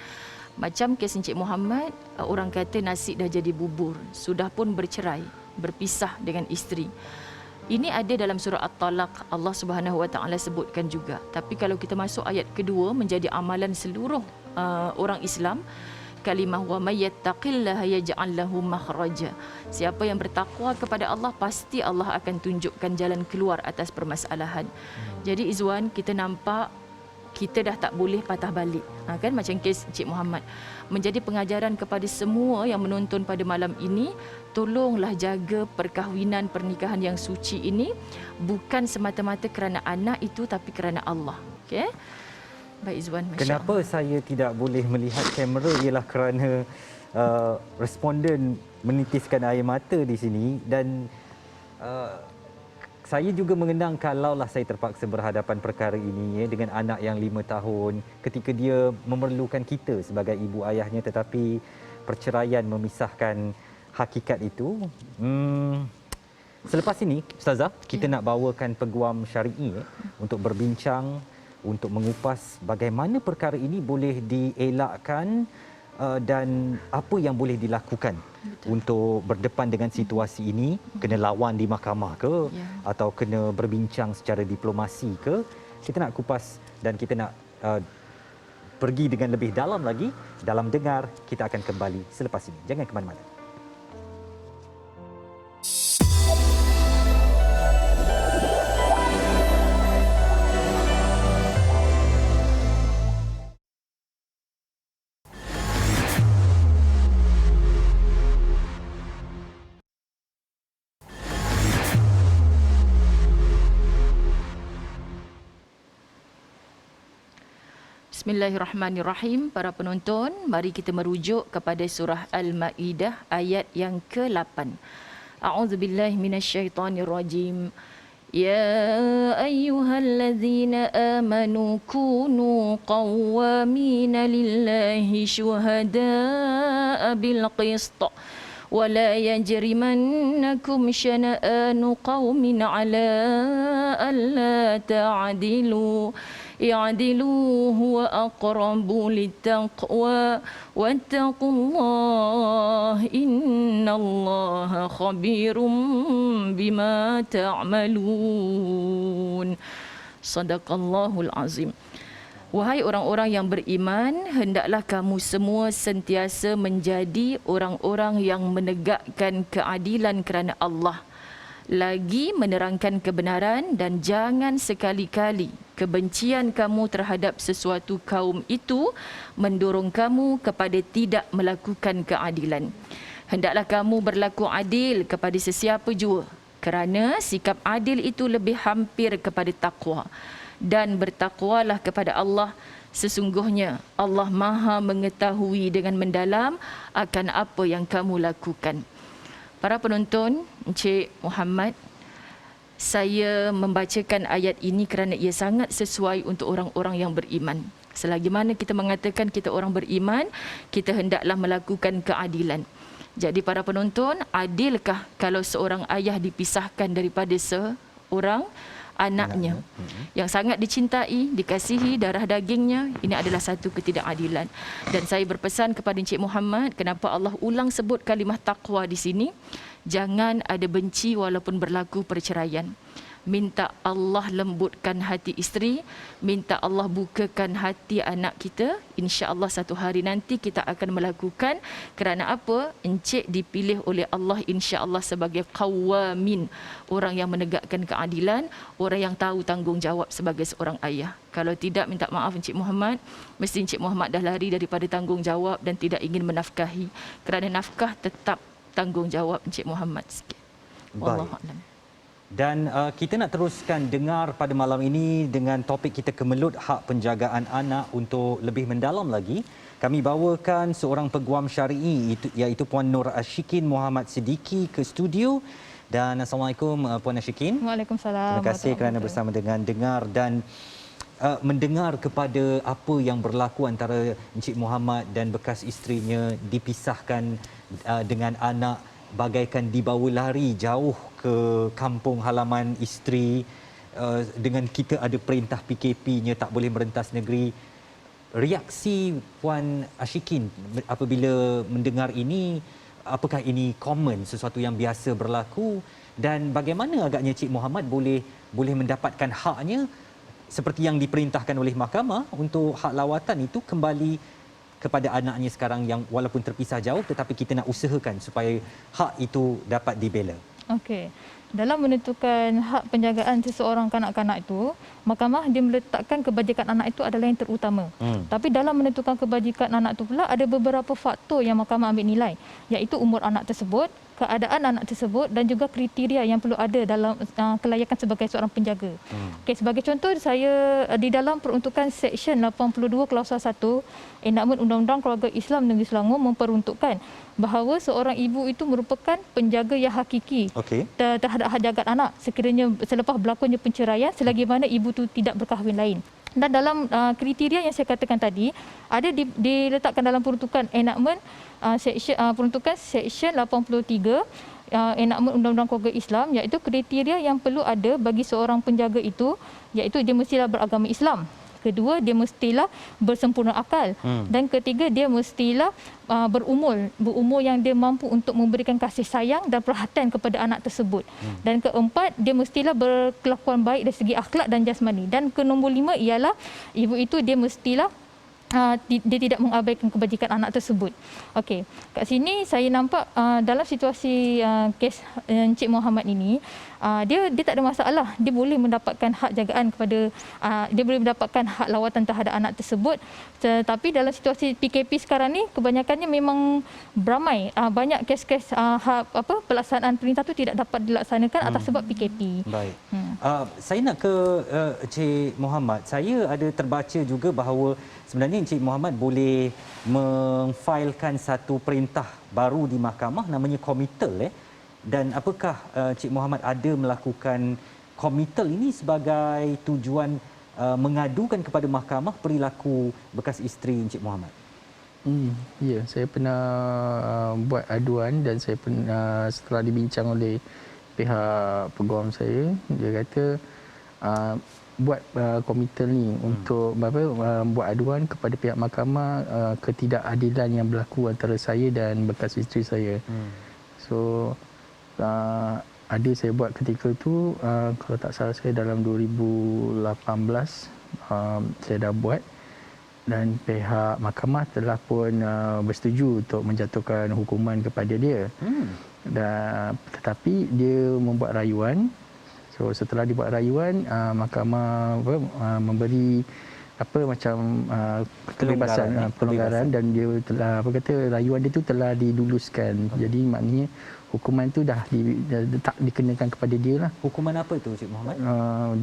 Macam kes Encik Muhammad, orang kata nasi dah jadi bubur, sudah pun bercerai, berpisah dengan isteri. Ini ada dalam surah At-Talaq, Allah Subhanahu Wa Taala sebutkan juga. Tapi kalau kita masuk ayat kedua, menjadi amalan seluruh orang Islam, kalimah wa may yattaqillaha yaj'al lahu makhraja. Siapa yang bertakwa kepada Allah, pasti Allah akan tunjukkan jalan keluar atas permasalahan. Jadi Izwan, kita nampak kita dah tak boleh patah balik. Kan macam kes Encik Muhammad. Menjadi pengajaran kepada semua yang menonton pada malam ini, tolonglah jaga perkahwinan, pernikahan yang suci ini bukan semata-mata kerana anak itu, tapi kerana Allah. Okey? Baik Izwan, Masya Kenapa Allah. saya tidak boleh melihat kamera ialah kerana responden menitiskan air mata di sini, dan saya juga mengenang kalaulah saya terpaksa berhadapan perkara ini dengan anak yang 5 tahun, ketika dia memerlukan kita sebagai ibu ayahnya, tetapi perceraian memisahkan hakikat itu. Selepas ini Ustazah, kita nak bawakan peguam syar'i untuk berbincang, untuk mengupas bagaimana perkara ini boleh dielakkan dan apa yang boleh dilakukan. Betul. Untuk berdepan dengan situasi ini. Kena lawan di mahkamah ke, atau kena berbincang secara diplomasi ke. Kita nak kupas dan kita nak pergi dengan lebih dalam lagi dalam Dengar. Kita akan kembali selepas ini. Jangan ke mana-mana. Bismillahirrahmanirrahim. Para penonton, mari kita merujuk kepada surah Al-Maidah ayat yang ke-8. A'udzubillahi minasyaitonirrajim. Ya ayyuhallazina amanu kunu qawwamina lillahi syuhada'a bil qist. ولا يجرمنكم شنآن قوم على ألا تعدلوا اعدلوا هو أقرب للتقوى واتقوا الله إن الله خبير بما تعملون. صدق الله العظيم. Wahai orang-orang yang beriman, hendaklah kamu semua sentiasa menjadi orang-orang yang menegakkan keadilan kerana Allah, lagi menerangkan kebenaran, dan jangan sekali-kali kebencian kamu terhadap sesuatu kaum itu mendorong kamu kepada tidak melakukan keadilan. Hendaklah kamu berlaku adil kepada sesiapa jua, kerana sikap adil itu lebih hampir kepada takwa. Dan bertakwalah kepada Allah, sesungguhnya Allah Maha mengetahui dengan mendalam akan apa yang kamu lakukan. Para penonton, Encik Muhammad, saya membacakan ayat ini kerana ia sangat sesuai untuk orang-orang yang beriman. Selagi mana kita mengatakan kita orang beriman, kita hendaklah melakukan keadilan. Jadi para penonton, adilkah kalau seorang ayah dipisahkan daripada seorang anaknya yang sangat dicintai, dikasihi, darah dagingnya? Ini adalah satu ketidakadilan. Dan saya berpesan kepada Encik Muhammad, kenapa Allah ulang sebut kalimah taqwa di sini? Jangan ada benci walaupun berlaku perceraian. Minta Allah lembutkan hati isteri, minta Allah bukakan hati anak kita. InsyaAllah satu hari nanti kita akan melakukan. Kerana apa? Encik dipilih oleh Allah insyaAllah sebagai qawamin, orang yang menegakkan keadilan, orang yang tahu tanggungjawab sebagai seorang ayah. Kalau tidak, minta maaf Encik Muhammad, mesti Encik Muhammad dah lari daripada tanggungjawab dan tidak ingin menafkahi. Kerana nafkah tetap tanggungjawab Encik Muhammad sikit. Wallahualam. Dan kita nak teruskan dengar pada malam ini dengan topik kita kemelut hak penjagaan anak. Untuk lebih mendalam lagi, kami bawakan seorang peguam syar'i iaitu Puan Nur Ashikin Muhammad Siddiqui ke studio. Dan Assalamualaikum Puan Ashikin. Waalaikumsalam. Terima kasih kerana bersama dengan dengar dan mendengar kepada apa yang berlaku antara Encik Muhammad dan bekas isterinya, dipisahkan dengan anak, bagaikan dibawa lari jauh ke kampung halaman isteri, dengan kita ada perintah PKP-nya tak boleh merentas negeri. Reaksi Puan Ashikin apabila mendengar ini, apakah ini common, sesuatu yang biasa berlaku, dan bagaimana agaknya Cik Muhammad boleh mendapatkan haknya seperti yang diperintahkan oleh mahkamah untuk hak lawatan itu kembali kepada anaknya sekarang yang walaupun terpisah jauh, tetapi kita nak usahakan supaya hak itu dapat dibela. Okey. Dalam menentukan hak penjagaan seseorang kanak-kanak itu, mahkamah dia meletakkan kebajikan anak itu adalah yang terutama. Tapi dalam menentukan kebajikan anak itu pula ada beberapa faktor yang mahkamah ambil nilai, iaitu umur anak tersebut, keadaan anak tersebut, dan juga kriteria yang perlu ada dalam kelayakan sebagai seorang penjaga. Okey, sebagai contoh, saya di dalam peruntukan Seksyen 82 Klausa 1 Enakmen Undang-Undang Keluarga Islam Negeri Selangor memperuntukkan bahawa seorang ibu itu merupakan penjaga yang hakiki terhadap hak jagat anak sekiranya selepas berlakunya perceraian, selagi mana ibu itu tidak berkahwin lain. Dan dalam kriteria yang saya katakan tadi, ada diletakkan dalam peruntukan enakmen peruntukan Seksyen 83 enakmen Undang-Undang Keluarga Islam, iaitu kriteria yang perlu ada bagi seorang penjaga itu, iaitu dia mestilah beragama Islam. Kedua, dia mestilah bersempurna akal. Dan ketiga, dia mestilah berumur yang dia mampu untuk memberikan kasih sayang dan perhatian kepada anak tersebut. Dan keempat, dia mestilah berkelakuan baik dari segi akhlak dan jasmani. Dan ke nombor 5 ialah ibu itu dia mestilah dia tidak mengabaikan kebajikan anak tersebut. Okey, kat sini saya nampak dalam situasi kes Encik Muhammad ini, dia tak ada masalah. Dia boleh mendapatkan hak jagaan kepada dia boleh mendapatkan hak lawatan terhadap anak tersebut. Tetapi dalam situasi PKP sekarang ni kebanyakannya memang beramai. Banyak kes-kes pelaksanaan perintah tu tidak dapat dilaksanakan atas sebab PKP. Baik. Saya nak ke Encik Muhammad. Saya ada terbaca juga bahawa sebenarnya Encik Muhammad boleh memfailkan satu perintah baru di mahkamah namanya komitel. Dan apakah Encik Muhammad ada melakukan komitel ini sebagai tujuan mengadukan kepada mahkamah perilaku bekas isteri Encik Muhammad? Ya, saya pernah buat aduan dan saya pernah setelah dibincang oleh pihak peguam saya, dia kata buat komitel ni untuk buat aduan kepada pihak mahkamah ketidakadilan yang berlaku antara saya dan bekas isteri saya. So ada saya buat ketika tu, kalau tak salah saya dalam 2018 saya dah buat dan pihak mahkamah telah pun bersetuju untuk menjatuhkan hukuman kepada dia. Tetapi dia membuat rayuan. So setelah dibuat rayuan, mahkamah memberi kebebasan, pelonggaran dan dia telah rayuan dia tu telah diluluskan. Jadi maknanya hukuman tu dah tak dikenakan kepada dia lah. Hukuman apa tu Cik Muhammad?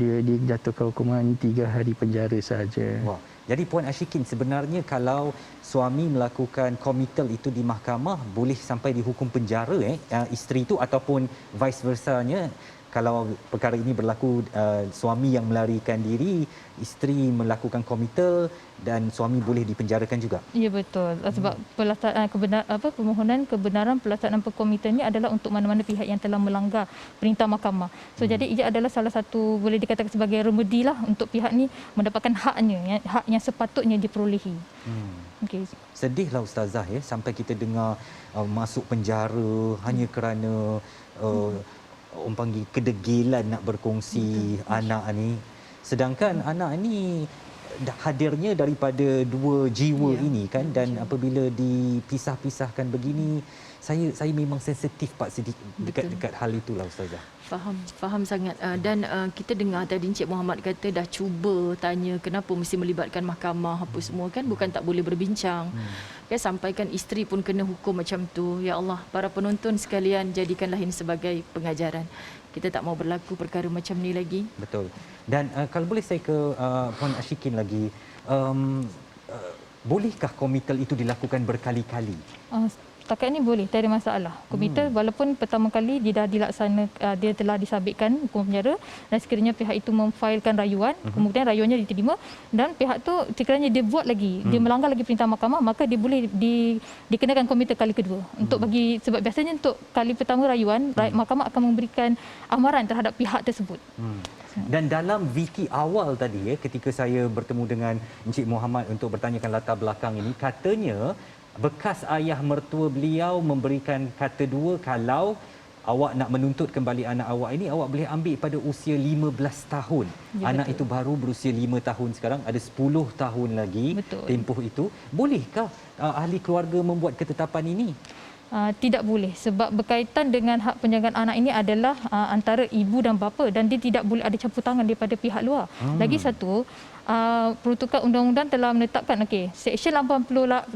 Dia dijatuhkan hukuman 3 hari penjara sahaja. Wah. Jadi Puan Ashikin, sebenarnya kalau suami melakukan komitel itu di mahkamah boleh sampai dihukum penjara isteri itu, ataupun vice versanya. Kalau perkara ini berlaku, suami yang melarikan diri, isteri melakukan komitel dan suami boleh dipenjarakan juga. Ya, betul. Sebab pelaksanaan permohonan kebenaran pelaksanaan perkomitean ini adalah untuk mana-mana pihak yang telah melanggar perintah mahkamah. So jadi ia adalah salah satu boleh dikatakan sebagai remedi lah untuk pihak ni mendapatkan haknya, hak yang sepatutnya diperolehi. Okay. Sedihlah Ustazah sampai kita dengar masuk penjara hanya kerana orang panggil kedegilan nak berkongsi anak ni. Sedangkan anak ni hadirnya daripada dua jiwa ini kan, dan apabila dipisah-pisahkan begini, saya memang sensitif Pak dekat hal itulah Ustazah. Faham sangat. Dan kita dengar tadi Encik Muhammad kata dah cuba tanya kenapa mesti melibatkan mahkamah apa semua kan, bukan tak boleh berbincang. Kan sampaikan isteri pun kena hukum macam tu. Ya Allah, para penonton sekalian, jadikanlah ini sebagai pengajaran. Kita tak mau berlaku perkara macam ni lagi. Betul. Dan kalau boleh saya ke Puan Ashikin lagi, bolehkah komitel itu dilakukan berkali-kali? Setakat ni boleh, tak ada masalah. Komitel walaupun pertama kali dia dah dilaksanakan, dia telah disabitkan hukuman penjara dan sekiranya pihak itu memfailkan rayuan, kemudian rayuannya diterima dan pihak tu sekiranya dia buat lagi, dia melanggar lagi perintah mahkamah, maka dia boleh dikenakan komitel kali kedua. Untuk bagi, sebab biasanya untuk kali pertama rayuan, mahkamah akan memberikan amaran terhadap pihak tersebut. Dan dalam VT awal tadi ketika saya bertemu dengan Encik Muhammad untuk bertanyakan latar belakang ini, katanya bekas ayah mertua beliau memberikan kata dua, kalau awak nak menuntut kembali anak awak ini, awak boleh ambil pada usia 15 tahun. Ya, anak betul. Itu baru berusia 5 tahun sekarang, ada 10 tahun lagi tempoh itu. Bolehkah ahli keluarga membuat ketetapan ini? Tidak boleh, sebab berkaitan dengan hak penjagaan anak ini adalah antara ibu dan bapa dan dia tidak boleh ada campur tangan daripada pihak luar. Lagi satu, peruntukan undang-undang telah menetapkan Seksyen 85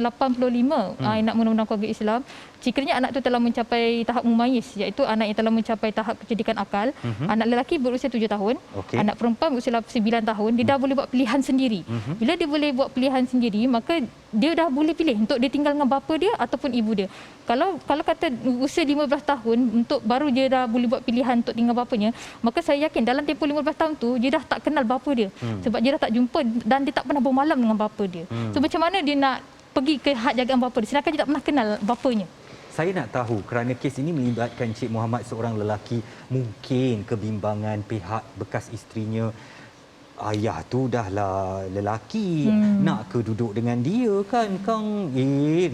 Undang-Undang Keluarga Islam, sekiranya anak itu telah mencapai tahap mumayyiz, iaitu anak yang telah mencapai tahap kecerdikan akal, anak lelaki berusia 7 tahun, anak perempuan berusia 9 tahun, dia dah boleh buat pilihan sendiri. Bila dia boleh buat pilihan sendiri, maka dia dah boleh pilih untuk dia tinggal dengan bapa dia ataupun ibu dia. Kalau kata usia 15 tahun untuk baru dia dah boleh buat pilihan untuk tinggal bapanya, maka saya yakin dalam tempoh 15 tahun tu dia dah tak kenal bapa dia. Sebab dia dah tak jumpa dan dia tak pernah bermalam dengan bapa dia. So macam mana dia nak pergi ke hak jagaan bapa dia sedangkan dia tak pernah kenal bapanya? Saya nak tahu, kerana kes ini melibatkan Encik Muhammad seorang lelaki, mungkin kebimbangan pihak bekas isterinya. Ayah tu dah lah lelaki, nak ke duduk dengan dia kan, Kang?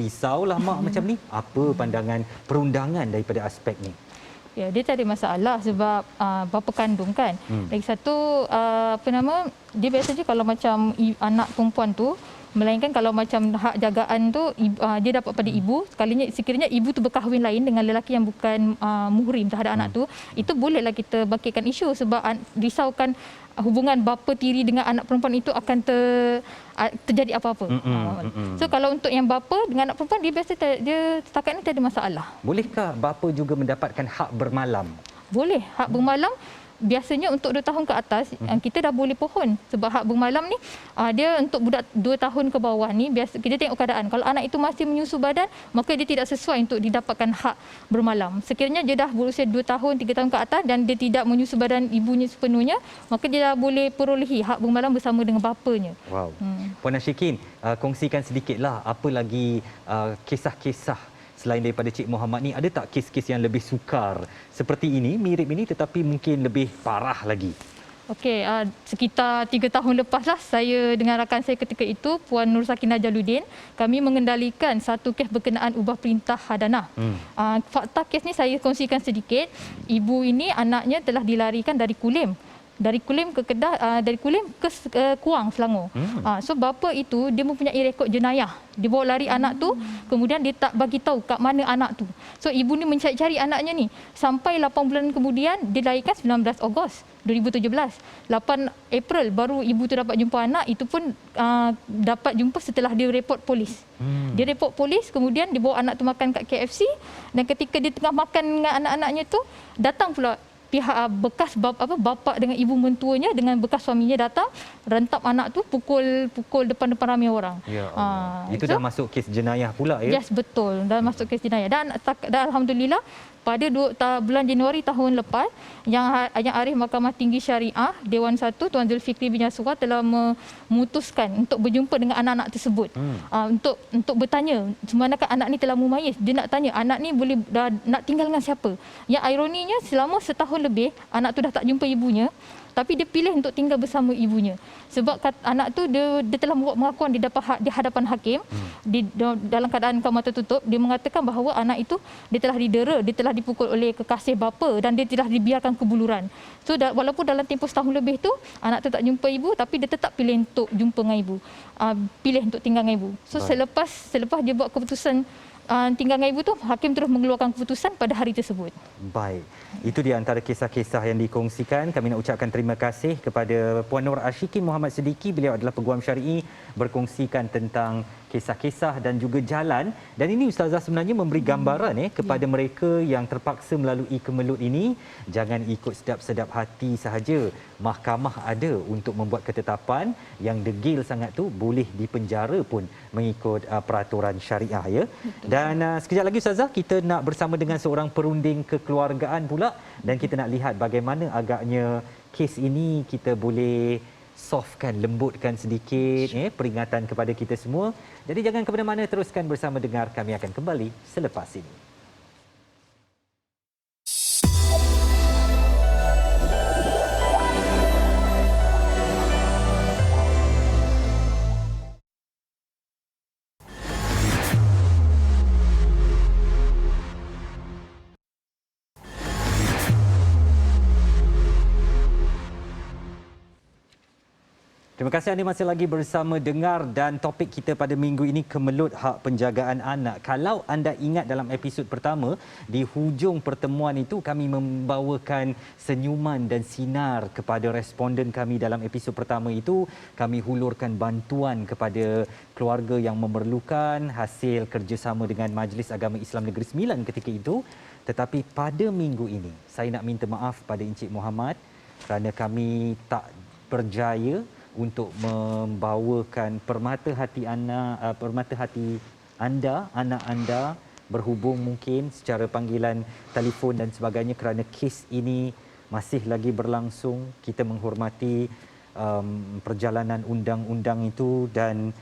Risaulah mak macam ni. Apa pandangan perundangan daripada aspek ni? Ya, dia tak ada masalah sebab bapa kandung kan. Lagi satu dia biasanya kalau macam anak perempuan tu Melainkan kalau macam hak jagaan tu dia dapat pada ibu, sekiranya ibu tu berkahwin lain dengan lelaki yang bukan muhrim terhadap anak tu, itu bolehlah kita bangkitkan isu sebab risaukan hubungan bapa tiri dengan anak perempuan itu akan terjadi apa-apa. So kalau untuk yang bapa dengan anak perempuan, dia biasa dia setakat ni tak ada masalah. Bolehkah bapa juga mendapatkan hak bermalam? Boleh. Hak bermalam biasanya untuk 2 tahun ke atas kita dah boleh pohon, sebab hak bermalam ni dia untuk budak 2 tahun ke bawah ni biasa kita tengok keadaan. Kalau anak itu masih menyusu badan, maka dia tidak sesuai untuk didapatkan hak bermalam. Sekiranya dia dah berusia 2 tahun 3 tahun ke atas dan dia tidak menyusu badan ibunya sepenuhnya, maka dia dah boleh perolehi hak bermalam bersama dengan bapanya. Wow. Puan Ashikin, kongsikan sedikitlah apa lagi kisah-kisah selain daripada Cik Muhammad ni, ada tak kes-kes yang lebih sukar seperti ini, mirip ini tetapi mungkin lebih parah lagi? Okey, sekitar 3 tahun lepas lah, saya dengan rakan saya ketika itu, Puan Nur Sakinah Jaluddin, kami mengendalikan satu kes berkenaan ubah perintah hadanah. Fakta kes ni saya kongsikan sedikit. Ibu ini anaknya telah dilarikan dari Kulim. Dari Kulim ke Kedah, dari Kulim ke Kuang, Selangor. So bapa itu dia mempunyai rekod jenayah. Dia bawa lari anak tu, kemudian dia tak bagi tahu kat mana anak tu. So ibu ni mencari-cari anaknya ni sampai 8 bulan kemudian, dia lahirkan 19 Ogos 2017. 8 April baru ibu tu dapat jumpa anak, itu pun dapat jumpa setelah dia report polis. Dia report polis, kemudian dia bawa anak tu makan kat KFC, dan ketika dia tengah makan dengan anak-anaknya tu, datang pula pihak bekas bapa dengan ibu mentuanya dengan bekas suaminya datang, rentap anak tu, pukul depan-depan ramai orang. Ya Allah. Itu dah masuk kes jenayah pula ya? Yes, betul. Dah masuk kes jenayah. Dan alhamdulillah pada bulan Januari tahun lepas, Yang Arif Mahkamah Tinggi Syariah Dewan 1 Tuan Zulfikri bin Yaswa telah memutuskan untuk berjumpa dengan anak-anak tersebut. Untuk bertanya sebenarnya anak ni telah mumayyiz. Dia nak tanya anak ni boleh nak tinggal dengan siapa. Yang ironinya selama setahun lebih anak tu dah tak jumpa ibunya, tapi dia pilih untuk tinggal bersama ibunya. Sebab anak tu dia telah membuat pengakuan di hadapan hakim, dalam keadaan buka mata tutup, dia mengatakan bahawa anak itu dia telah didera, dia telah dipukul oleh kekasih bapa dan dia telah dibiarkan kebuluran. So walaupun dalam tempoh setahun lebih tu anak tu tak jumpa ibu, tapi dia tetap pilih untuk jumpa dengan ibu. Pilih untuk tinggal dengan ibu. So selepas dia buat keputusan tinggal dengan ibu tu, hakim terus mengeluarkan keputusan pada hari tersebut. Baik. Itu di antara kisah-kisah yang dikongsikan. Kami nak ucapkan terima kasih kepada Puan Nur Ashikin Muhammad Siddiqui. Beliau adalah peguam syar'i, berkongsikan tentang kisah-kisah dan juga jalan. Dan ini Ustazah sebenarnya memberi gambaran kepada mereka yang terpaksa melalui kemelut ini. Jangan ikut sedap-sedap hati sahaja. Mahkamah ada untuk membuat ketetapan. Yang degil sangat tu boleh dipenjara pun mengikut peraturan syariah ya. Dan sekejap lagi Ustazah, kita nak bersama dengan seorang perunding kekeluargaan pula, dan kita nak lihat bagaimana agaknya kes ini kita boleh softkan, lembutkan sedikit peringatan kepada kita semua. Jadi jangan ke mana-mana, teruskan bersama dengar. Kami akan kembali selepas ini. Terima kasih anda masih lagi bersama dengar, dan topik kita pada minggu ini kemelut hak penjagaan anak. Kalau anda ingat dalam episod pertama, di hujung pertemuan itu kami membawakan senyuman dan sinar kepada responden kami dalam episod pertama itu. Kami hulurkan bantuan kepada keluarga yang memerlukan hasil kerjasama dengan Majlis Agama Islam Negeri Sembilan ketika itu. Tetapi pada minggu ini, saya nak minta maaf pada Encik Muhammad kerana kami tak berjaya untuk membawakan permata hati anda, anak anda, berhubung mungkin secara panggilan telefon dan sebagainya, kerana kes ini masih lagi berlangsung. Kita menghormati perjalanan undang-undang itu, dan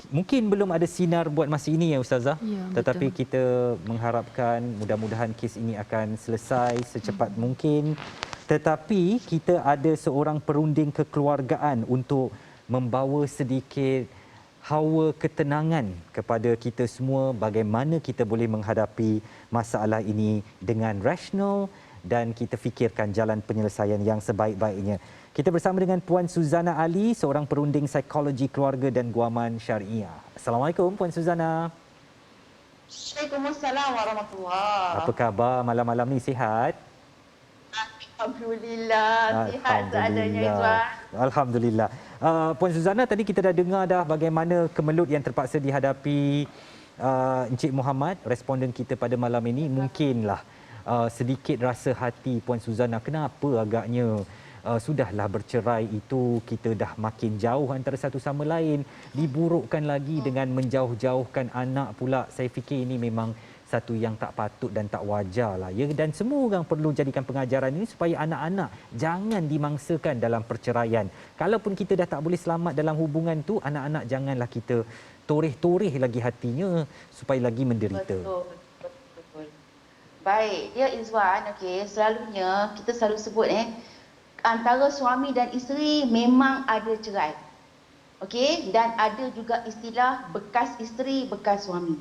mungkin belum ada sinar buat masa ini ya Ustazah. Ya, tetapi betul. kita mengharapkan mudah-mudahan kes ini akan selesai secepat mungkin. Tetapi kita ada seorang perunding kekeluargaan untuk membawa sedikit hawa ketenangan kepada kita semua, bagaimana kita boleh menghadapi masalah ini dengan rasional dan kita fikirkan jalan penyelesaian yang sebaik-baiknya. Kita bersama dengan Puan Suzana Ali, seorang perunding psikologi keluarga dan guaman syariah. Assalamualaikum Puan Suzana. Waalaikumsalam warahmatullahi. Apa khabar malam-malam ni, sihat? Alhamdulillah, sihat seadanya Izwan. Alhamdulillah. Puan Suzana, tadi kita dah dengar dah bagaimana kemelut yang terpaksa dihadapi Encik Muhammad, responden kita pada malam ini. Mungkinlah sedikit rasa hati Puan Suzana, kenapa agaknya sudahlah bercerai itu kita dah makin jauh antara satu sama lain, diburukkan lagi dengan menjauh-jauhkan anak pula. Saya fikir ini memang satu yang tak patut dan tak wajar lah ya, dan semua orang perlu jadikan pengajaran ini supaya anak-anak jangan dimangsakan dalam perceraian. Kalaupun kita dah tak boleh selamat dalam hubungan tu, anak-anak janganlah kita toreh-toreh lagi hatinya supaya lagi menderita. Betul. Baik, dia Izwan, okey, selalunya kita selalu sebut antara suami dan isteri memang ada cerai. Okey, dan ada juga istilah bekas isteri, bekas suami.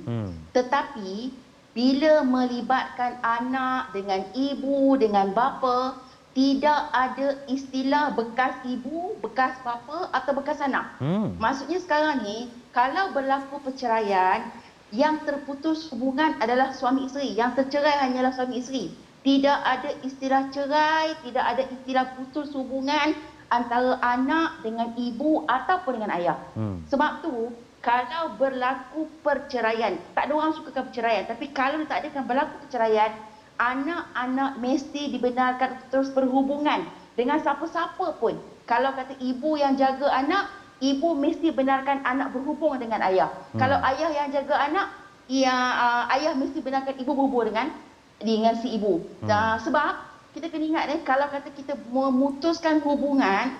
Tetapi bila melibatkan anak dengan ibu, dengan bapa, tidak ada istilah bekas ibu, bekas bapa atau bekas anak. Maksudnya sekarang ni, kalau berlaku perceraian, yang terputus hubungan adalah suami isteri. Yang tercerai hanyalah suami isteri. Tidak ada istilah cerai, tidak ada istilah putus hubungan antara anak dengan ibu ataupun dengan ayah. Sebab tu, kalau berlaku perceraian, tak ada orang sukakan perceraian, tapi kalau tak ada berlaku perceraian, anak-anak mesti dibenarkan terus berhubungan dengan siapa-siapa pun. Kalau kata ibu yang jaga anak, ibu mesti benarkan anak berhubung dengan ayah. Kalau ayah yang jaga anak, ayah mesti benarkan ibu berhubung dengan si ibu. Sebab kita kena ingat kalau kata kita memutuskan hubungan,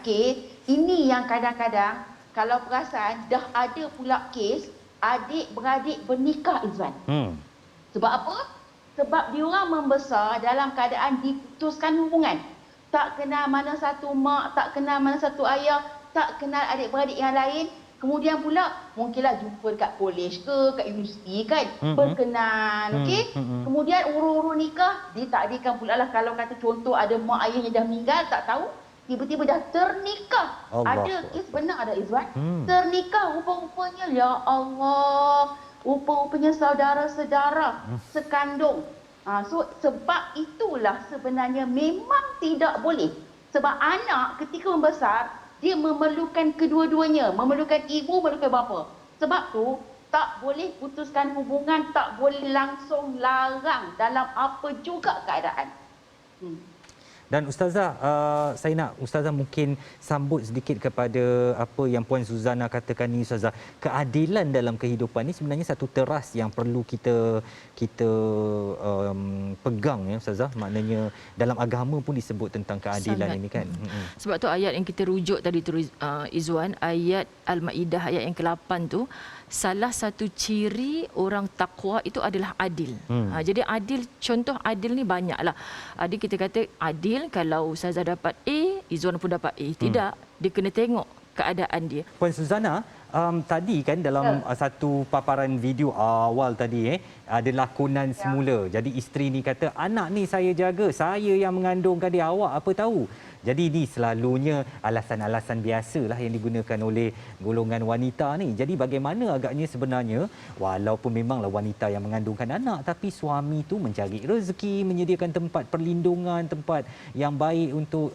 ini yang kadang-kadang kalau perasan dah ada pula kes adik-beradik bernikah, Izwan. Sebab apa? Sebab diorang membesar dalam keadaan diputuskan hubungan. Tak kenal mana satu mak, tak kenal mana satu ayah, tak kenal adik-beradik yang lain. Kemudian pula mungkinlah jumpa dekat kolej ke, kat universiti kan, berkenan, okey. Kemudian urus-urus nikah, ditakdirkan pula lah kalau kata contoh ada mak ayahnya dah meninggal, tak tahu, tiba-tiba dah ternikah. Ada kes benar ada, Izwan. Ternikah rupa-rupanya, ya Allah, rupa-rupanya saudara-saudara sekandung. So sebab itulah sebenarnya memang tidak boleh. Sebab anak ketika membesar, dia memerlukan kedua-duanya, memerlukan ibu, memerlukan bapa. Sebab tu tak boleh putuskan hubungan, tak boleh langsung larang dalam apa juga keadaan. Dan Ustazah, saya nak Ustazah mungkin sambut sedikit kepada apa yang Puan Suzana katakan ni, Ustazah. Keadilan dalam kehidupan ni sebenarnya satu teras yang perlu kita pegang ya, Ustazah. Maknanya dalam agama pun disebut tentang keadilan ini kan. Sebab tu ayat yang kita rujuk tadi tu, Izwan, ayat Al-Maidah ayat yang ke-8 tu, salah satu ciri orang takwa itu adalah adil. Jadi adil, contoh adil ni banyaklah. Adil kita kata adil kalau Ustazah dapat A, Izwan pun dapat A. Tidak, dia kena tengok keadaan dia. Puan Suzana, tadi kan dalam satu paparan video awal tadi ada lakonan semula. Jadi isteri ni kata, anak ni saya jaga, saya yang mengandungkan dia, awak apa tahu. Jadi ini selalunya alasan-alasan biasalah yang digunakan oleh golongan wanita ni. Jadi bagaimana agaknya sebenarnya, walaupun memanglah wanita yang mengandungkan anak, tapi suami tu mencari rezeki, menyediakan tempat perlindungan, tempat yang baik untuk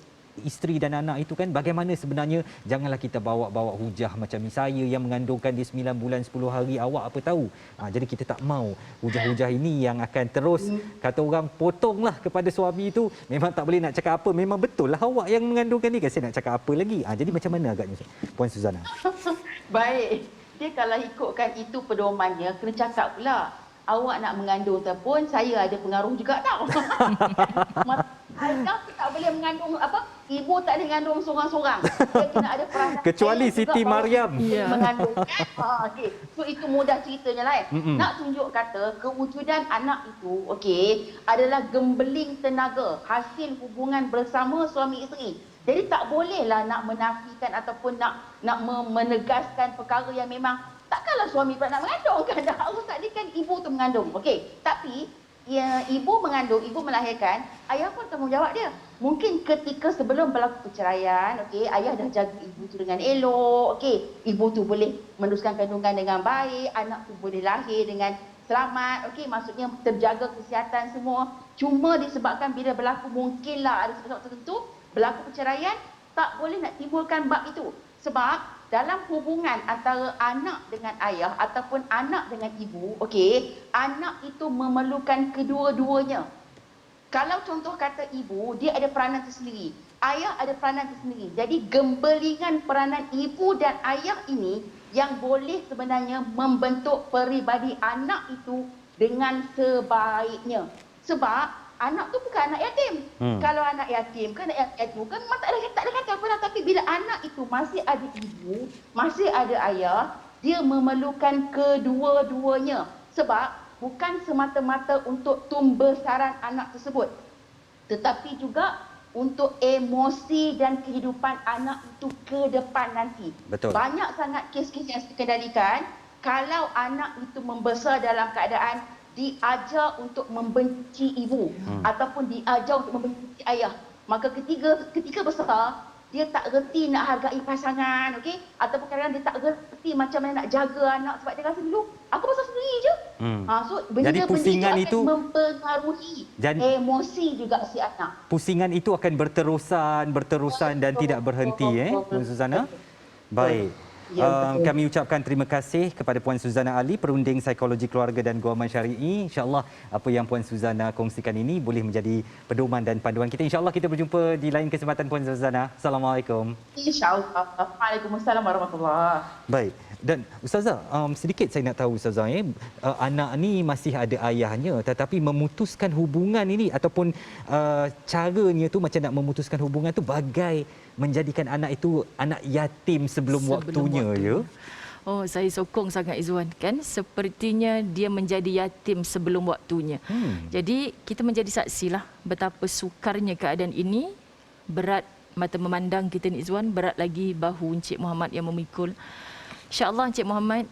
isteri dan anak itu kan. Bagaimana sebenarnya, janganlah kita bawa-bawa hujah macam ni, saya yang mengandungkan dia 9 bulan 10 hari, awak apa tahu. Jadi kita tak mau hujah-hujah ini yang akan terus kata orang potonglah kepada suami itu. Memang tak boleh nak cakap apa, memang betul lah awak yang mengandungkan ni kan, saya nak cakap apa lagi. Jadi macam mana agaknya Puan Suzana? Baik, dia kalau ikutkan itu pedomannya, kena cakap pula, awak nak mengandung pun saya ada pengaruh juga tau. Ayah tak boleh mengandung ibu tak boleh mengandung seorang-seorang. Dia kena ada peranan. Kecuali Siti Maryam. Mengandung. Okey. So itu mudah ceritanya lah. Nak tunjuk kata kewujudan anak itu adalah gembeling tenaga hasil hubungan bersama suami isteri. Jadi tak bolehlah nak menafikan ataupun nak menegaskan perkara yang memang takkanlah suami pula nak mengandung kan. Dah harus takdirkan ibu tu mengandung. Okey. Tapi ibu mengandung, ibu melahirkan, ayah pun tanggungjawab dia. Mungkin ketika sebelum berlaku perceraian, okey, ayah dah jaga ibu tu dengan elok, okey, ibu tu boleh meneruskan kandungan dengan baik, anak tu boleh lahir dengan selamat, okey, maksudnya terjaga kesihatan semua. Cuma disebabkan bila berlaku mungkinlah ada sebab tertentu berlaku perceraian, tak boleh nak timbulkan bab itu. Sebab dalam hubungan antara anak dengan ayah ataupun anak dengan ibu, okey, anak itu memerlukan kedua-duanya. Kalau contoh kata ibu, dia ada peranan tersendiri. Ayah ada peranan tersendiri. Jadi gembelingan peranan ibu dan ayah ini yang boleh sebenarnya membentuk peribadi anak itu dengan sebaiknya. Sebab anak tu bukan anak yatim. Kalau anak yatim, kan anak yatim kan tak ada kata apa lah. Tapi bila anak itu masih ada ibu, masih ada ayah, dia memerlukan kedua-duanya. Sebab bukan semata-mata untuk tumbesaran anak tersebut, tetapi juga untuk emosi dan kehidupan anak itu ke depan nanti. Betul. Banyak sangat kes-kes yang dikendalikan kalau anak itu membesar dalam keadaan diajar untuk membenci ibu ataupun diajar untuk membenci ayah. Maka ketika besar, dia tak reti nak hargai pasangan, okey? Ataupun kadang-kadang dia tak reti macam mana nak jaga anak sebab dia rasa dulu aku besar sendiri je. So Jadi pusingan benda itu akan mempengaruhi emosi juga si anak. Pusingan itu akan berterusan dan tidak berhenti, Puan Suzana. Baik. Kami ucapkan terima kasih kepada Puan Suzana Ali, Perunding Psikologi Keluarga dan Guaman Syari'i. InsyaAllah apa yang Puan Suzana kongsikan ini boleh menjadi pedoman dan panduan kita. InsyaAllah kita berjumpa di lain kesempatan, Puan Suzana. Assalamualaikum. InsyaAllah. Waalaikumsalam warahmatullahi. Baik. Dan Ustazah, sedikit saya nak tahu Ustazah, anak ni masih ada ayahnya tetapi memutuskan hubungan ini ataupun caranya tu macam nak memutuskan hubungan tu bagai menjadikan anak itu anak yatim sebelum waktunya, ya? Oh, saya sokong sangat Izwan, kan? Sepertinya dia menjadi yatim sebelum waktunya. Jadi kita menjadi saksilah betapa sukarnya keadaan ini. Berat mata memandang kita ni Izwan, berat lagi bahu Encik Muhammad yang memikul. InsyaAllah Encik Muhammad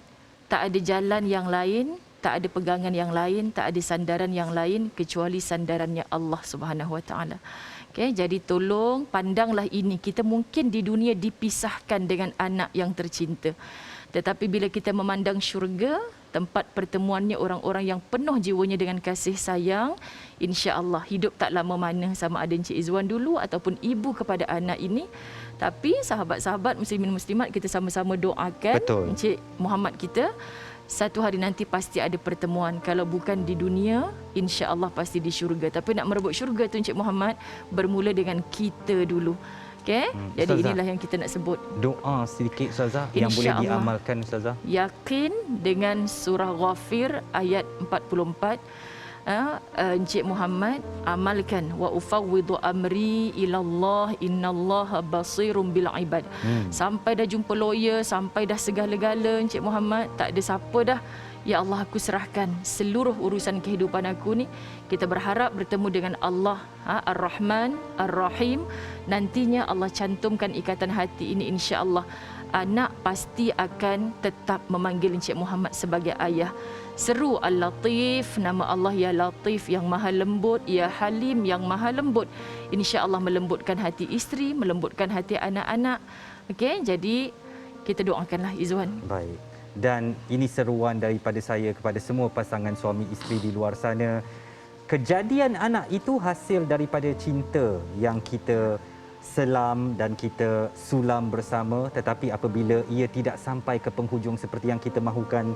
tak ada jalan yang lain, tak ada pegangan yang lain, tak ada sandaran yang lain kecuali sandarannya Allah Subhanahu Wa Taala. Okay, jadi tolong pandanglah ini. Kita mungkin di dunia dipisahkan dengan anak yang tercinta. Tetapi bila kita memandang syurga, tempat pertemuannya orang-orang yang penuh jiwanya dengan kasih sayang, insya-Allah hidup tak lama mana sama ada Encik Izwan dulu ataupun ibu kepada anak ini. Tapi sahabat-sahabat muslimin muslimat, kita sama-sama doakan Encik Muhammad kita. Satu hari nanti pasti ada pertemuan. Kalau bukan di dunia, insya-Allah pasti di syurga. Tapi nak merebut syurga tu Encik Muhammad bermula dengan kita dulu. Okey? Jadi Ustazah, inilah yang kita nak sebut. Doa sedikit Ustazah yang boleh diamalkan Ustazah. Yakin dengan surah Ghafir ayat 44. Encik Muhammad amalkan wa ufawwidu amri ilallah innallaha basirum bil ibad. Sampai dah jumpa lawyer, sampai dah segala-gala Encik Muhammad, tak ada siapa dah. Ya Allah, aku serahkan seluruh urusan kehidupan aku ni. Kita berharap bertemu dengan Allah Ar-Rahman Ar-Rahim. Nantinya Allah cantumkan ikatan hati ini, insya-Allah anak pasti akan tetap memanggil Encik Muhammad sebagai ayah. Seru Al-Latif, nama Allah Ya Latif yang maha lembut, Ya Halim yang maha lembut. InsyaAllah melembutkan hati isteri, melembutkan hati anak-anak. Okey, jadi kita doakanlah Izwan. Baik. Dan ini seruan daripada saya kepada semua pasangan suami isteri di luar sana. Kejadian anak itu hasil daripada cinta yang kita selam dan kita sulam bersama, tetapi apabila ia tidak sampai ke penghujung seperti yang kita mahukan,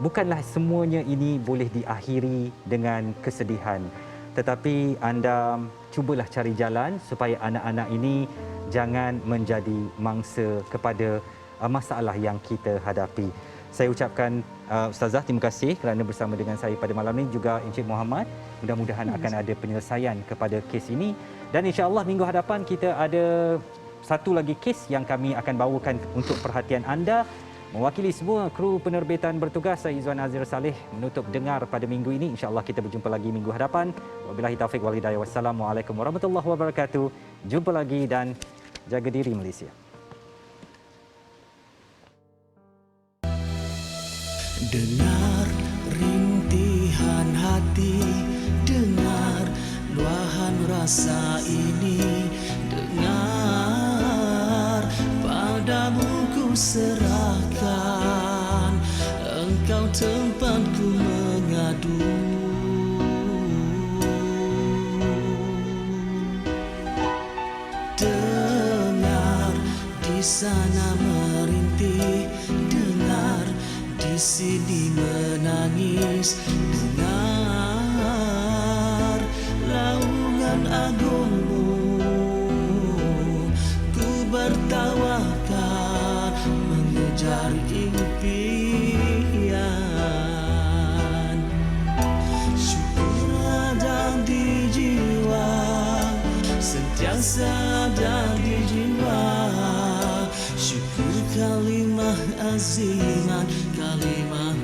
bukanlah semuanya ini boleh diakhiri dengan kesedihan. Tetapi anda cubalah cari jalan supaya anak-anak ini jangan menjadi mangsa kepada masalah yang kita hadapi. Saya ucapkan Ustazah, terima kasih kerana bersama dengan saya pada malam ini, juga Encik Muhammad. Mudah-mudahan akan ada penyelesaian kepada kes ini. Dan insya-Allah minggu hadapan kita ada satu lagi kes yang kami akan bawakan untuk perhatian anda. Mewakili semua kru penerbitan bertugas, saya Izwan Azir Saleh menutup dengar pada minggu ini. InsyaAllah kita berjumpa lagi minggu hadapan. Wabillahi taufiq wal hidayah. Wassalamualaikum warahmatullahi wabarakatuh. Jumpa lagi dan jaga diri Malaysia. Dengar rintihan hati masa ini. Dengar, padamu ku serahkan, engkau tempatku mengadu. Dengar, di sana merintih, dengar, di sini menangis. Dengar, laungan agungmu, ku bertawakan mengejar impian. Syukur ada di jiwa, sentiasa ada di jiwa. Syukur kalimah azimat, kalimah